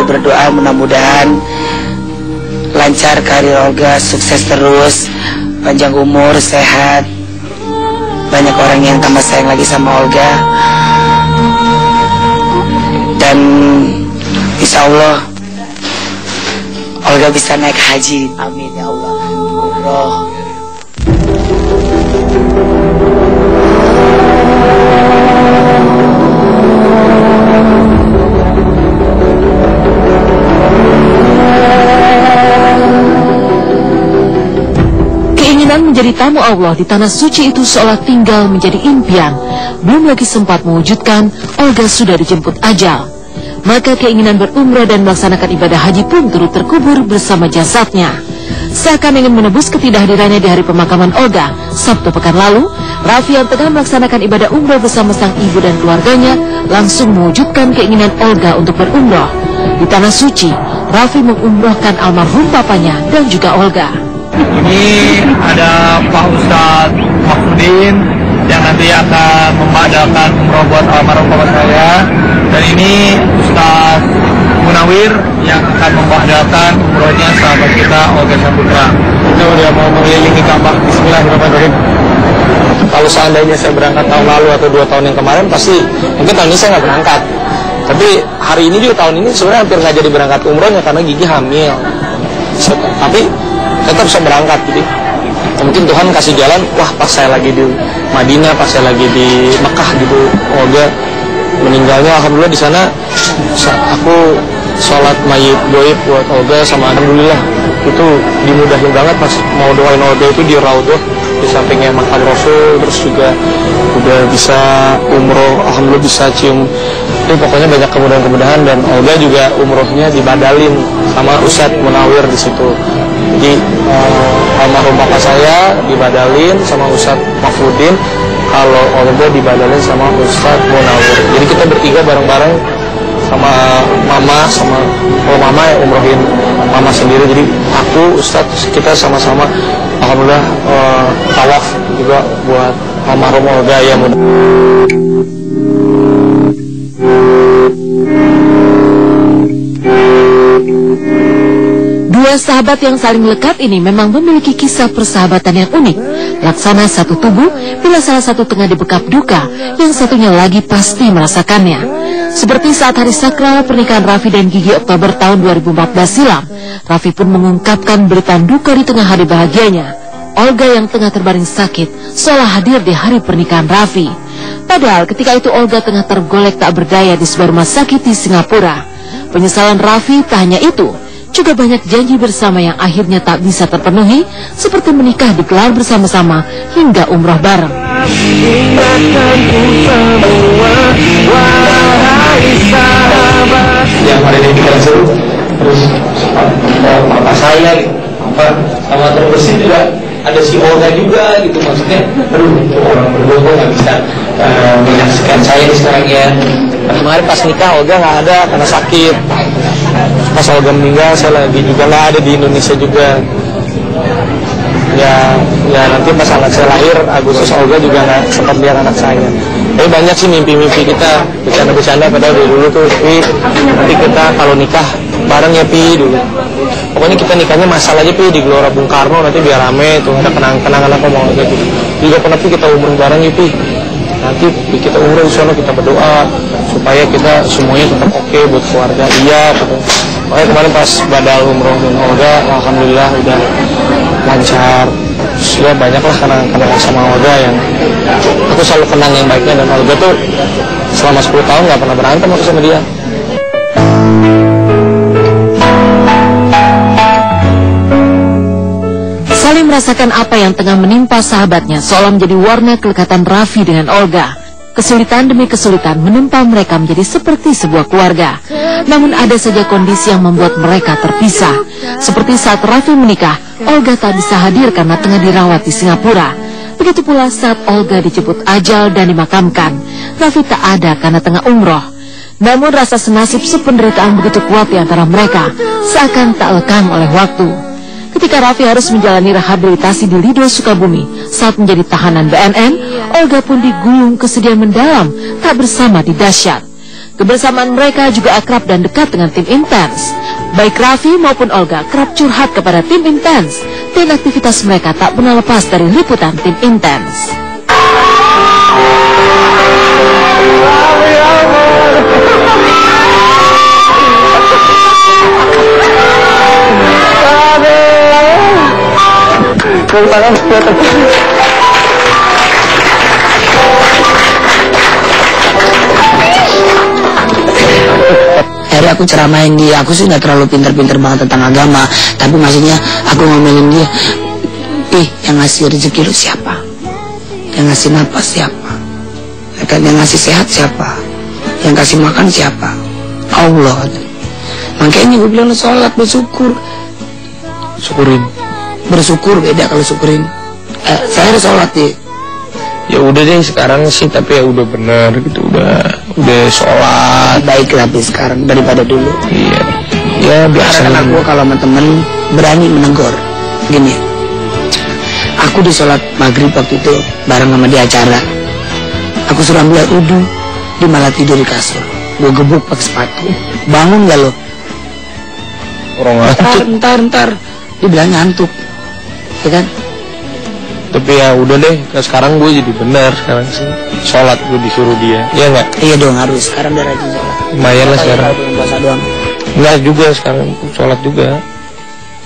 selalu berdoa mudah-mudahan lancar karir Olga, sukses terus, panjang umur, sehat, banyak orang yang tambah sayang lagi sama Olga, dan insya Allah Olga bisa naik haji. Amin ya Allah. Umroh. Menjadi tamu Allah di tanah suci itu seolah tinggal menjadi impian. Belum lagi sempat mewujudkan, Olga sudah dijemput ajal. Maka keinginan berumrah dan melaksanakan ibadah haji pun turut terkubur bersama jasadnya. Seakan ingin menebus ketidakhadirannya di hari pemakaman Olga, Sabtu pekan lalu, Raffi yang tengah melaksanakan ibadah umrah bersama sang ibu dan keluarganya langsung mewujudkan keinginan Olga untuk berumrah. Di tanah suci, Raffi mengumrahkan almarhum papanya dan juga Olga. Ini ada Pak Ustadz Mahfudin yang nanti akan membadakan umroh buat almarhum bapak saya, dan ini Ustadz Munawir yang akan membadakan umrohnya sahabat kita Olga Saputra. Kita udah mau mengelilingi Ka'bah. Bismillahirrahmanirrahim. Kalau seandainya saya berangkat tahun lalu atau 2 tahun yang kemarin, pasti mungkin tahun ini saya nggak berangkat. Tapi hari ini juga, tahun ini sebenarnya hampir nggak jadi berangkat umrohnya karena Gigi hamil. Tapi tetap bisa berangkat gitu. Mungkin Tuhan kasih jalan, wah pas saya lagi di Madinah, pas saya lagi di Mekah gitu, Olga meninggalnya, alhamdulillah di sana aku sholat mayit goib buat Olga, sama alhamdulillah itu dimudahin banget pas mau doain Olga itu di Raudhah di sampingnya makam Rasul, terus juga udah bisa umroh, alhamdulillah bisa cium. Itu pokoknya banyak kemudahan-kemudahan, dan Olga juga umrohnya dibadalin sama Ustadz Munawir di situ. Jadi almarhum papa saya dibadalin sama Ustadz Mahfudin, kalau Olga dibadalin sama Ustadz Munawir. Jadi kita bertiga bareng-bareng sama mama, kalau mama yang umrohin mama sendiri. Jadi aku, Ustadz, kita sama-sama alhamdulillah tawaf juga buat almarhum Olga ya. Dua sahabat yang saling lekat ini memang memiliki kisah persahabatan yang unik. Laksana satu tubuh bila salah satu tengah dibekap duka, yang satunya lagi pasti merasakannya. Seperti saat hari sakral pernikahan Raffi dan Gigi Oktober tahun 2014 silam, Raffi pun mengungkapkan berita duka di tengah hari bahagianya. Olga yang tengah terbaring sakit seolah hadir di hari pernikahan Raffi. Padahal ketika itu Olga tengah tergolek tak berdaya di sebuah rumah sakit di Singapura. Penyesalan Raffi tak hanya itu, juga banyak janji bersama yang akhirnya tak bisa terpenuhi, seperti menikah digelar bersama-sama hingga umroh bareng. Yang hari ini kita seru, terus papa saya, sama terbersih juga ada si Olga juga gitu, maksudnya, aduh itu orang berdua kok nggak bisa menyaksikan saya di sekarang ya. Kemarin pas nikah Olga nggak ada karena sakit. Pas Olga meninggal saya lagi juga nggak ada di Indonesia juga. Ya nanti pas anak saya lahir Agustus, Olga juga nggak sempat lihat anak saya. Tapi banyak sih mimpi-mimpi kita, bercanda-bercanda padahal dari dulu tuh, Pi, nanti kita kalau nikah bareng ya Pi dulu. Pokoknya kita nikahnya masal aja Pi di Gelora Bung Karno, nanti biar rame tuh, ada kenang-kenangan apa mau gitu. Juga pernah Pi kita umroh bareng ya Pi. Nanti kita umroh di sana, kita berdoa supaya kita semuanya tetap oke buat keluarga. Iya gitu. Makanya kemarin pas badal umroh dan Olga, alhamdulillah udah lancar. Ya banyaklah kenangan sama Olga yang aku selalu kenang yang baiknya, dan Olga tuh selama 10 tahun gak pernah berantem aku sama dia. Saling merasakan apa yang tengah menimpa sahabatnya seolah menjadi warna kelekatan Raffi dengan Olga. Kesulitan demi kesulitan menempa mereka menjadi seperti sebuah keluarga. Namun ada saja kondisi yang membuat mereka terpisah. Seperti saat Raffi menikah, Olga tak bisa hadir karena tengah dirawat di Singapura. Begitu pula saat Olga dijemput ajal dan dimakamkan, Raffi tak ada karena tengah umroh. Namun rasa senasib sependeritaan begitu kuat di antara mereka, seakan tak lekang oleh waktu. Ketika Raffi harus menjalani rehabilitasi di Lido Sukabumi saat menjadi tahanan BNN, Olga pun digulung kesedihan mendalam tak bersama di dahsyat. Kebersamaan mereka juga akrab dan dekat dengan tim Intens. Baik Raffi maupun Olga kerap curhat kepada tim Intens, dan aktivitas mereka tak pernah lepas dari liputan tim Intens. Dari aku ceramain dia, aku sih nggak terlalu pinter-pinter banget tentang agama, tapi maksudnya aku ngomelin dia, yang ngasih rezeki lu siapa? Yang ngasih napas siapa? Yang ngasih sehat siapa? Yang kasih makan siapa? Allah. Makanya gue bilang lu sholat, bersyukur. Syukurin. Bersyukur beda kalau syukurin. Saya harus sholat ya. Ya udah deh sekarang sih, tapi ya udah bener gitu, udah sholat. Baik lebih sekarang daripada dulu. Iya. Ya biasa. Karena aku kalau sama temen berani menegur. Gini, aku di sholat maghrib waktu itu bareng sama di acara. Aku suruh ambil wudhu, dia malah tidur di kasur. Gue gebuk pakai sepatu. Bangun gak lo? Orang ngantuk. Ntar. Dia bilang ngantuk, ya kan? Tapi ya udah deh, sekarang gue jadi benar sekarang sih. Sholat gue disuruh dia, iya nggak? Iya dong, harus. Sekarang udah rajin sholat. Lumayan lah sekarang. Puasa doang. Enggak juga sekarang, sholat juga.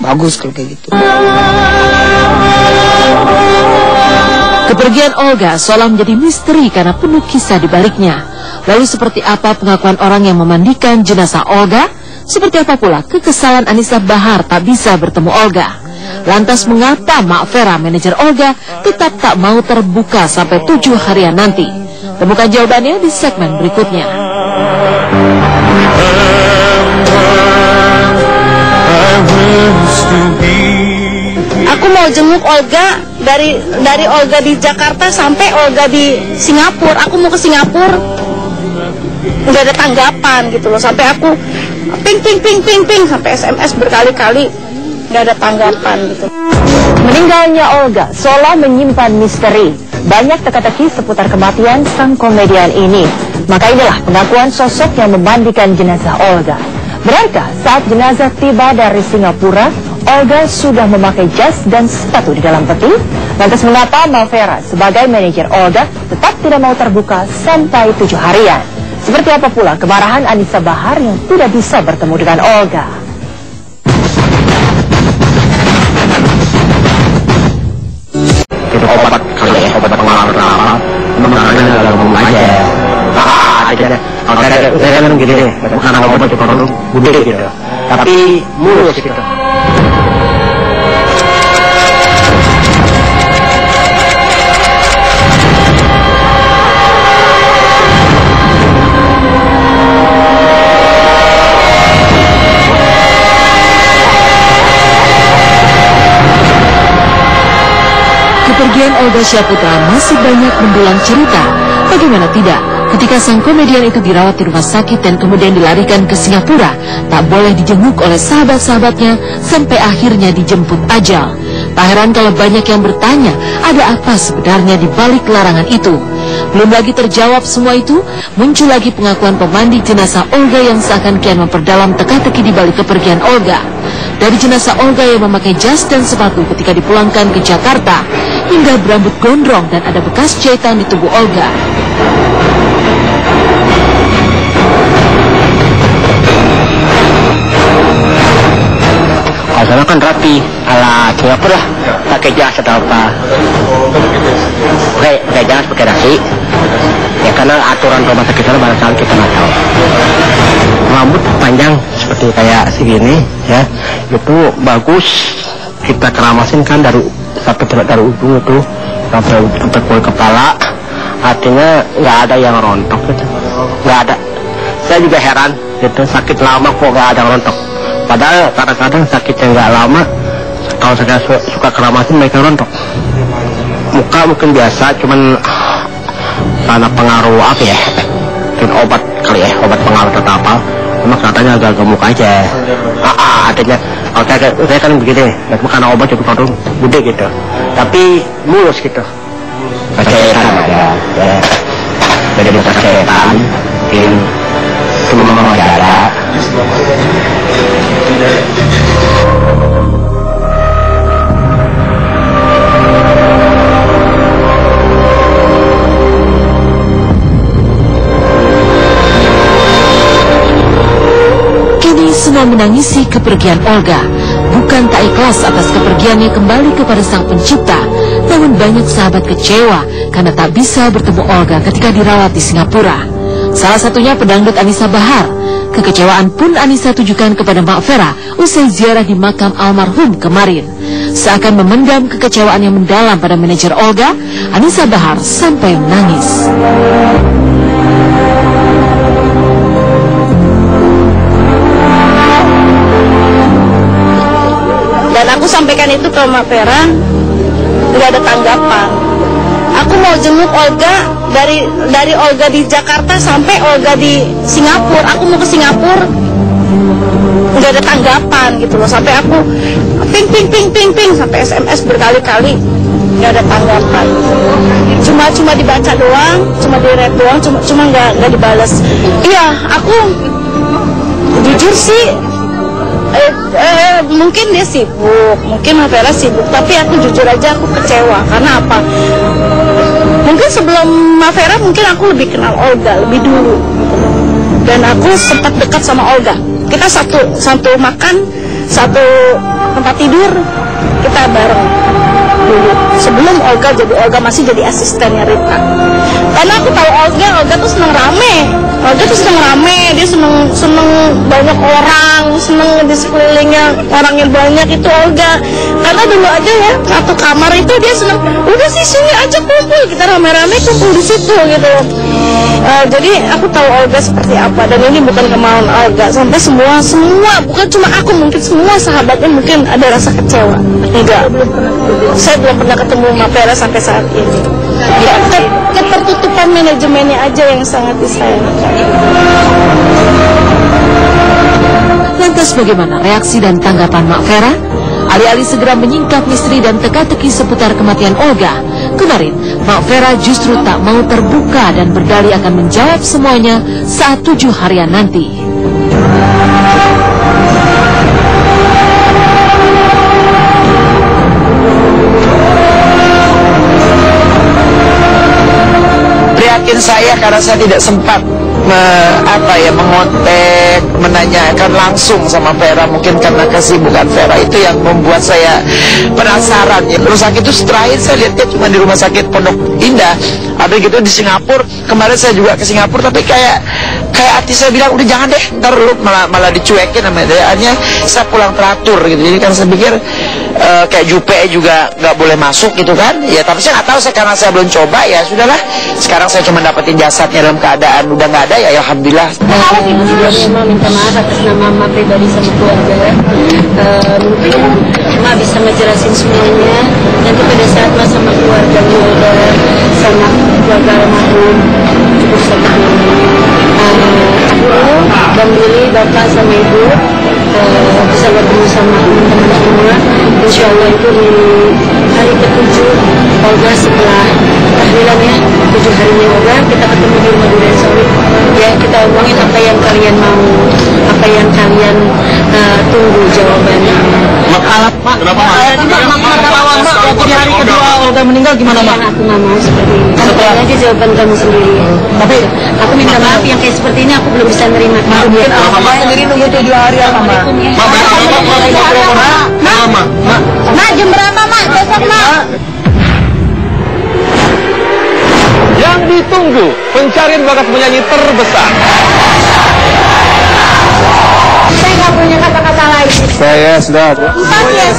Bagus kalau kayak gitu. Kepergian Olga seolah menjadi misteri karena penuh kisah di baliknya. Lalu seperti apa pengakuan orang yang memandikan jenazah Olga? Seperti apa pula kekesalan Anissa Bahar tak bisa bertemu Olga? Lantas mengapa Mak Vera, manajer Olga, tetap tak mau terbuka sampai 7 harian nanti? Temukan jawabannya di segmen berikutnya. Aku mau jenguk Olga dari Olga di Jakarta sampai Olga di Singapura. Aku mau ke Singapura, nggak ada tanggapan gitu loh. Sampai aku ping sampai SMS berkali-kali, nggak ada tanggapan gitu. Meninggalnya Olga seolah menyimpan misteri. Banyak teka-teki seputar kematian sang komedian ini. Maka inilah pengakuan sosok yang memandikan jenazah Olga. Benarkah saat jenazah tiba dari Singapura, Olga sudah memakai jas dan sepatu di dalam peti? Lantas mengapa Mak Vera sebagai manajer Olga tetap tidak mau terbuka sampai 7 harian? Seperti apa pula kemarahan Anissa Bahar yang tidak bisa bertemu dengan Olga? Obat kali ya, obat pengaruh apa? Mengenalnya dalam rumah aja. Aja deh. Kalau saya kan gini deh, bukan obat cuma orang bude gitu. Tapi mulus gitu. Kepergian Olga Syaputra masih banyak mendulang cerita. Bagaimana tidak, ketika sang komedian itu dirawat di rumah sakit dan kemudian dilarikan ke Singapura, tak boleh dijenguk oleh sahabat-sahabatnya sampai akhirnya dijemput ajal. Tak heran kalau banyak yang bertanya, ada apa sebenarnya di balik larangan itu? Belum lagi terjawab semua itu, muncul lagi pengakuan pemandi jenazah Olga yang seakan kian memperdalam teka-teki di balik kepergian Olga. Dari jenazah Olga yang memakai jas dan sepatu ketika dipulangkan ke Jakarta, hingga berambut gondrong dan ada bekas jahitan di tubuh Olga. Kalau kan rapi, ala Singapura lah, pakai jas atau apa. Pakai jas, pakai dasi. Ya karena aturan rumah sakit sana barangkali kita nggak tahu. Rambut panjang seperti kayak segini, ya, itu bagus. Kita keramasin kan dari ujung itu sampai kulit kepala. Artinya nggak ada yang rontok gitu, nggak ada. Saya juga heran, gitu sakit lama kok nggak ada yang rontok. Padahal kadang-kadang sakit yang nggak lama, kalau saya suka keramasin mereka rontok. Muka mungkin biasa, cuman karena pengaruh apa ya, mungkin obat kali ya, obat pengaruh atau apa. Cuma katanya agak gemuk aja. Adanya, saya kan begini, bukan obat cuma kadang gede gitu. Tapi mulus gitu. Kesehatan aja, ya. Jadi kesehatan, mungkin semua menangisi kepergian Olga. Bukan tak ikhlas atas kepergiannya kembali kepada Sang Pencipta, namun banyak sahabat kecewa karena tak bisa bertemu Olga ketika dirawat di Singapura. Salah satunya pedangdut Anissa Bahar. Kekecewaan pun Anissa tujukan kepada Mak Vera usai ziarah di makam almarhum kemarin. Seakan memendam kekecewaan yang mendalam pada manajer Olga, Anissa Bahar sampai menangis. Dan aku sampaikan itu ke Mak Vera, nggak ada tanggapan. Aku mau jenguk Olga dari Olga di Jakarta sampai Olga di Singapura. Aku mau ke Singapura, nggak ada tanggapan gitu loh. Sampai aku ping sampai SMS berkali-kali, nggak ada tanggapan. Cuma dibaca doang, cuma di-read doang, cuma nggak dibalas. Iya, aku jujur sih. Mungkin dia sibuk, mungkin Mak Vera sibuk, tapi aku jujur aja aku kecewa. Karena apa? Mungkin sebelum Mak Vera mungkin aku lebih kenal Olga lebih dulu, dan aku sempat dekat sama Olga. Kita satu makan, satu tempat tidur, kita bareng dulu. Sebelum Olga masih jadi asistennya Rita. Karena aku tahu Olga tuh seneng rame. Dia seneng banyak orang, seneng di sekelilingnya orangnya banyak itu Olga. Karena dulu aja ya, satu kamar itu dia seneng, udah sih sini aja kumpul, kita rame-rame kumpul di situ gitu. Jadi aku tahu Olga seperti apa, dan ini bukan kemauan Olga. Sampai semua bukan cuma aku, mungkin semua sahabatnya mungkin ada rasa kecewa. Enggak, saya belum pernah ketemu Mak Vera sampai saat ini. Ya, ketertutupan manajemennya aja yang sangat disayangkan. Lantas bagaimana reaksi dan tanggapan Mak Vera? Alih-alih segera menyingkap misteri dan teka-teki seputar kematian Olga, kemarin Mak Vera justru tak mau terbuka dan berdalih akan menjawab semuanya saat 7 harian nanti. Prihatin saya karena saya tidak sempat mengontek, menanyakan langsung sama Vera. Mungkin karena kesibukan Vera itu yang membuat saya penasaran ya. Rumah sakit itu terakhir saya lihatnya cuma di Rumah Sakit Pondok Indah. Ada gitu di Singapura. Kemarin saya juga ke Singapura, tapi kayak hati saya bilang udah jangan deh, ntar lu malah dicuekin sama dia. Saya pulang teratur gitu. Jadi kan saya pikir kayak Jupe juga nggak boleh masuk gitu kan. Ya tapi saya nggak tahu, karena saya belum coba, ya sudahlah. Sekarang saya cuma dapetin jasadnya dalam keadaan udah nggak ada, ya alhamdulillah. Mama minta maaf atas nama Mama pribadi sama keluarga. Mungkin Mama bisa ngejelasin semuanya nanti pada saat Mama sama keluarga udah sama keluarga almarhum cukup sakit. Aku dan Lili, Bapak sama Ibu bisa bertemu sama teman-teman semua. Insya Allah itu di hari ke-7 Olga setelah tahlilan ya, 7 harinya Olga, kita ketemu di rumah Duren Sawit. Ya, kita omongin apa yang kalian mau, apa yang kalian tunggu jawabannya. Kenapa waktu di hari kedua Olga meninggal gimana Mak? Aku nggak mau seperti ini. Setelah aja jawaban kamu sendiri. Tapi aku minta maaf yang kayak seperti ini aku belum bisa nerima. Mungkin Mama sendiri nunggu 7 hari apa Mak? Mak, jam berapa Mak? Besok Mak. Yang ditunggu pencarian bakat penyanyi terbesar. Saya nggak punya kata-kata lain. Saya sudah. Empat ya.